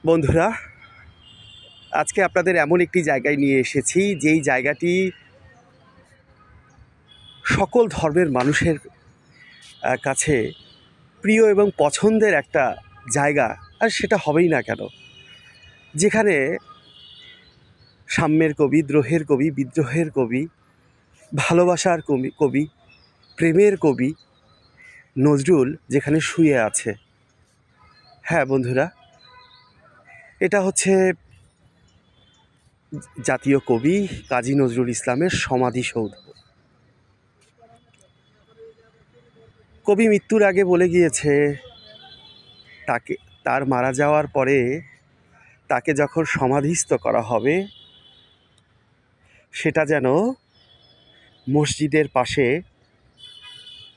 বন্ধুরা, আজকে আপনাদের এমন একটি জায়গায় নিয়ে এসেছি যেই জায়গাটি সকল ধর্মের মানুষের কাছে প্রিয় এবং পছন্দের একটা জায়গা। আর সেটা হবেই না কেন, যেখানে সাম্যের কবি, দ্রোহের কবি, বিদ্রোহের কবি, ভালোবাসার কবি, প্রেমের কবি নজরুল যেখানে শুয়ে আছে। হ্যাঁ বন্ধুরা, এটা হচ্ছে জাতীয় কবি কাজী নজরুল ইসলামের সমাধিসৌধ। কবি মৃত্যুর আগে বলে গিয়েছে, তার মারা যাওয়ার পরে তাকে যখন সমাধিস্থ করা হবে, সেটা যেন মসজিদের পাশে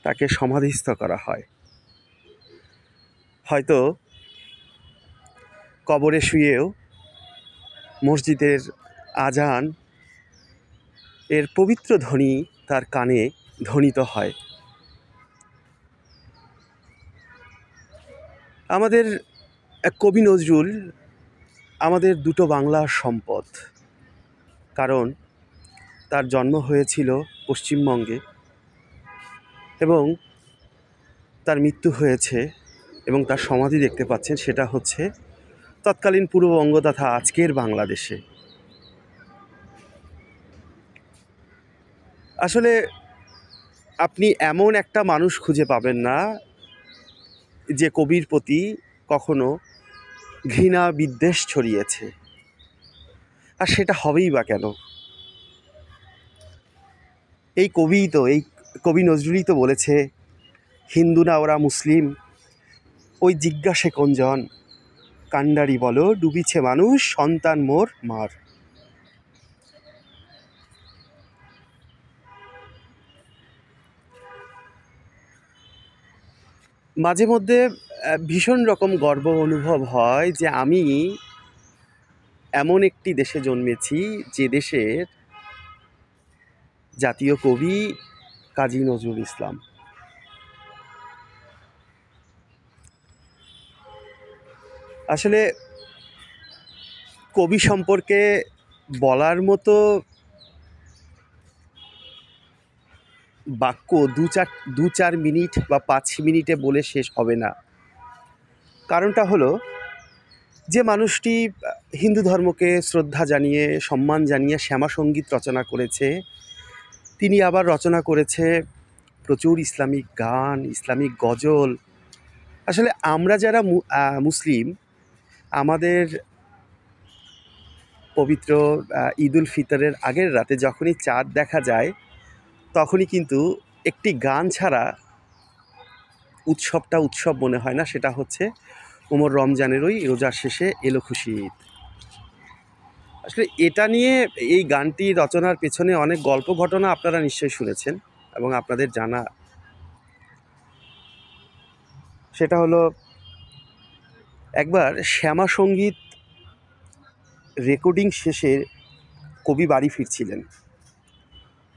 তাকে সমাধিস্থ করা হয়। হয়তো কবরে শুয়েও মসজিদের আজান এর পবিত্র ধ্বনি তার কানে ধ্বনিত হয়। আমাদের কবি নজরুল আমাদের দুটো বাংলার সম্পদ, কারণ তার জন্ম হয়েছিল পশ্চিমবঙ্গে এবং তার মৃত্যু হয়েছে এবং তার সমাধি দেখতে পাচ্ছেন সেটা হচ্ছে তৎকালীন পূর্ববঙ্গ তথা আজকের বাংলাদেশে। আসলে আপনি এমন একটা মানুষ খুঁজে পাবেন না যে কবির প্রতি কখনো ঘৃণা বিদ্বেষ ছড়িয়েছে, আর সেটা হবেই বা কেন? এই কবি নজরুলই তো বলেছে, হিন্দু না ওরা মুসলিম, ওই জিজ্ঞাসে কোনজন, কান্ডারি বলো ডুবিছে মানুষ, সন্তান মোর মার। মাঝে মধ্যে ভীষণ রকম গর্ব অনুভব হয় যে আমি এমন একটি দেশে জন্মেছি যে দেশের জাতীয় কবি কাজী নজরুল ইসলাম। আসলে কবি সম্পর্কে বলার মতো বাক্য দু চার মিনিট বা 5 মিনিটে বলে শেষ হবে না। কারণটা হলো, যে মানুষটি হিন্দু ধর্মকে শ্রদ্ধা জানিয়ে, সম্মান জানিয়ে শ্যামা সঙ্গীত রচনা করেছে, তিনি আবার রচনা করেছে প্রচুর ইসলামিক গান, ইসলামিক গজল। আসলে আমরা যারা মুসলিম, আমাদের পবিত্র ঈদ উল ফিতরের আগের রাতে যখনই চাঁদ দেখা যায়, তখনই কিন্তু একটি গান ছাড়া উৎসবটা উৎসব মনে হয় না। সেটা হচ্ছে ওমর রমজানের ওই রোজার শেষে এলো খুশি ঈদ। আসলে এটা নিয়ে এই গানটি রচনার পেছনে অনেক গল্প ঘটনা আপনারা নিশ্চয়ই শুনেছেন এবং আপনাদের জানা। সেটা হলো, একবার শ্যামা সঙ্গীত রেকর্ডিং শেষে কবি বাড়ি ফিরছিলেন।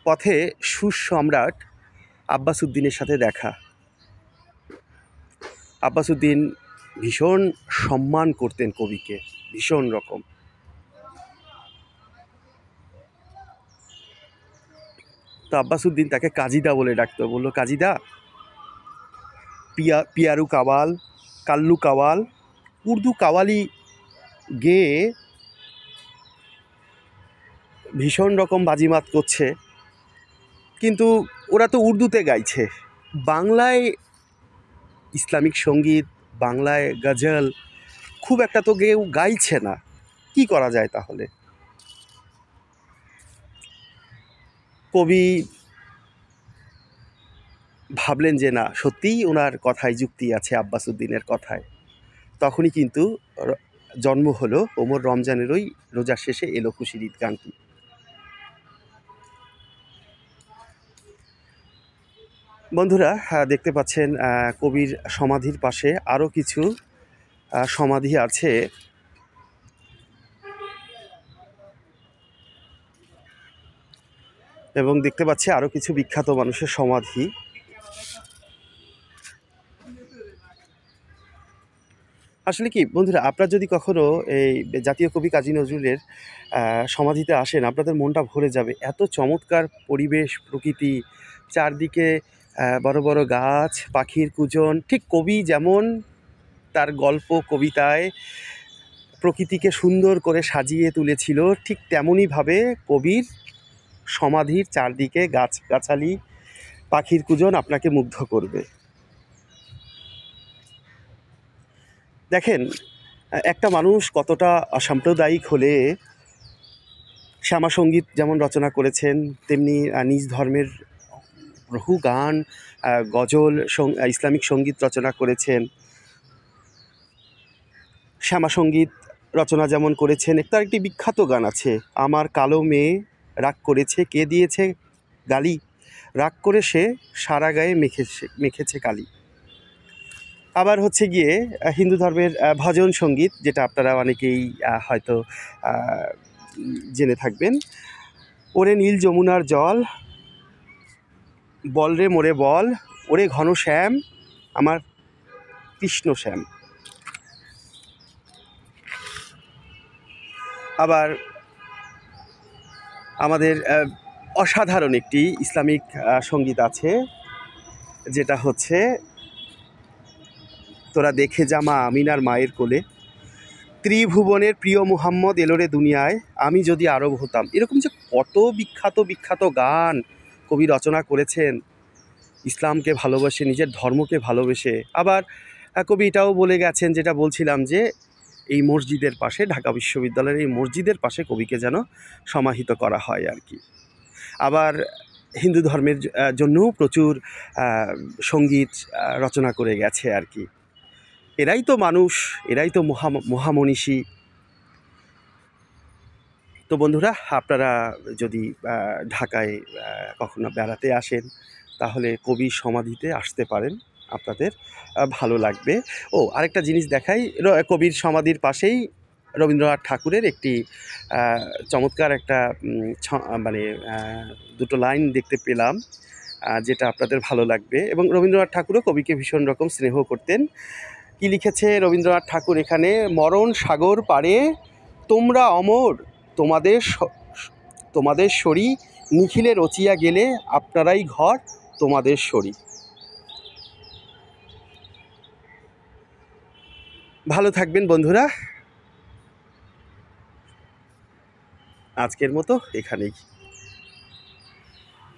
পথে সুর সম্রাট আব্বাস উদ্দিনের সাথে দেখা। আব্বাস উদ্দিন ভীষণ সম্মান করতেন কবিকে, ভীষণ রকম। তো আব্বাস উদ্দিন তাকে কাজীদা বলে ডাকতো। বললো, কাজীদা, পিয়ারু কাওয়াল, কাল্লু কাওয়াল, উর্দু কাওয়ালি গেয়ে ভীষণ রকম বাজিমাত করছে, কিন্তু ওরা তো উর্দুতে গাইছে, বাংলায় ইসলামিক সঙ্গীত, বাংলায় গজল খুব একটা তো কেউ গাইছে না, কি করা যায় তাহলে? কবি ভাবলেন যে না, সত্যিই ওনার কথায় যুক্তি আছে, আব্বাস উদ্দিনের কথায়। তখনই কিন্তু জন্ম হলো ওমর রমজানের ওই রোজার শেষে এলো খুশির ঈদ গানটি। বন্ধুরা, দেখতে পাচ্ছেন কবির সমাধির পাশে আরও কিছু সমাধি আছে এবং দেখতে পাচ্ছি আরও কিছু বিখ্যাত মানুষের সমাধি। আসলে কি বন্ধুরা, আপনারা যদি কখনো এই জাতীয় কবি কাজী নজরুলের সমাধিতে আসেন, আপনাদের মনটা ভরে যাবে। এত চমৎকার পরিবেশ, প্রকৃতি, চারদিকে বড় বড় গাছ, পাখির কূজন। ঠিক কবি যেমন তার গল্প কবিতায় প্রকৃতিকে সুন্দর করে সাজিয়ে তুলেছিল, ঠিক তেমনইভাবে কবির সমাধির চারদিকে গাছগাছালি, পাখির কূজন আপনাকে মুগ্ধ করবে। দেখেন, একটা মানুষ কতটা অসাম্প্রদায়িক হলে শ্যামাসঙ্গীত যেমন রচনা করেছেন, তেমনি নিজ ধর্মের বহু গান, গজল, ইসলামিক সঙ্গীত রচনা করেছেন। শ্যামাসঙ্গীত রচনা যেমন করেছেন, তার একটি বিখ্যাত গান আছে, আমার কালো মেয়ে রাগ করেছে, কে দিয়েছে গালি, রাগ করে সে সারা গায়ে মেখেছে কালি। আবার হচ্ছে গিয়ে হিন্দু ধর্মের ভজন সঙ্গীত, যেটা আপনারা অনেকেই হয়তো জেনে থাকবেন, ওরে নীল যমুনার জল, বল রে মোরে বল, ওরে ঘন শ্যাম আমার কৃষ্ণ শ্যাম। আবার আমাদের অসাধারণ একটি ইসলামিক সঙ্গীত আছে, যেটা হচ্ছে, তোরা দেখে যা মা আমিনার মায়ের কোলে, ত্রিভুবনের প্রিয় মুহাম্মদ এলোরে দুনিয়ায়, আমি যদি আরব হতাম। এরকম যে কত বিখ্যাত বিখ্যাত গান কবি রচনা করেছেন ইসলামকে ভালোবেসে, নিজের ধর্মকে ভালোবেসে। আবার কবি এটাও বলে গেছেন, যেটা বলছিলাম, যে এই মসজিদের পাশে, ঢাকা বিশ্ববিদ্যালয়ের এই মসজিদের পাশে কবিকে যেন সমাহিত করা হয় আর কি। আবার হিন্দু ধর্মের জন্যও প্রচুর সঙ্গীত রচনা করে গেছে আর কি। এরাই তো মানুষ, এরাই তো মহামনীষী। তো বন্ধুরা, আপনারা যদি ঢাকায় কখনো বেড়াতে আসেন, তাহলে কবির সমাধিতে আসতে পারেন, আপনাদের ভালো লাগবে। ও আরেকটা জিনিস দেখাই, কবির সমাধির পাশেই রবীন্দ্রনাথ ঠাকুরের একটি চমৎকার একটা মানে দুটো লাইন দেখতে পেলাম, যেটা আপনাদের ভালো লাগবে। এবং রবীন্দ্রনাথ ঠাকুরও কবিকে ভীষণ রকম স্নেহ করতেন। কি লিখেছে রবীন্দ্রনাথ ঠাকুর এখানে, মরণ সাগর পারে তোমরা অমর, তোমাদের তোমাদের সরি নিখিলে রচিয়া গেলে, আপনারাই ঘর তোমাদের সরি। ভালো থাকবেন বন্ধুরা, আজকের মতো এখানেই।